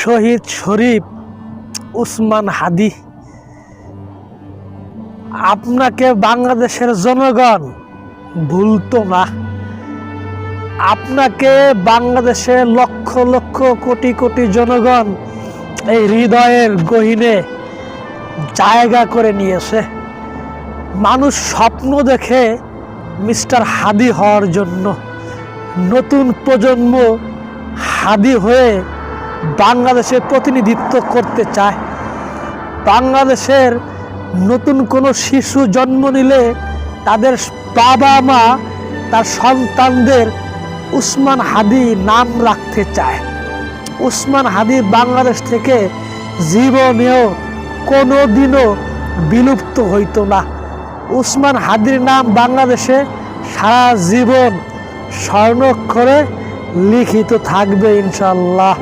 শহীদ শরীফ উসমান হাদি, আপনাকে বাংলাদেশের জনগণ ভুলতো না। আপনাকে বাংলাদেশের লক্ষ লক্ষ কোটি কোটি জনগণ এই হৃদয়ের গহীনে জায়গা করে নিয়েছে। মানুষ স্বপ্ন দেখে মিস্টার হাদি হওয়ার জন্য। নতুন প্রজন্ম হাদি হয়ে বাংলাদেশের প্রতিনিধিত্ব করতে চায়। বাংলাদেশের নতুন কোনো শিশু জন্ম নিলে তাদের বাবা মা তার সন্তানদের উসমান হাদি নাম রাখতে চায়। উসমান হাদি বাংলাদেশ থেকে জীবনেও কোনো দিনও বিলুপ্ত হইতো না। উসমান হাদির নাম বাংলাদেশে সারা জীবন স্বর্ণাক্ষরে লিখিত থাকবে ইনশাআল্লাহ।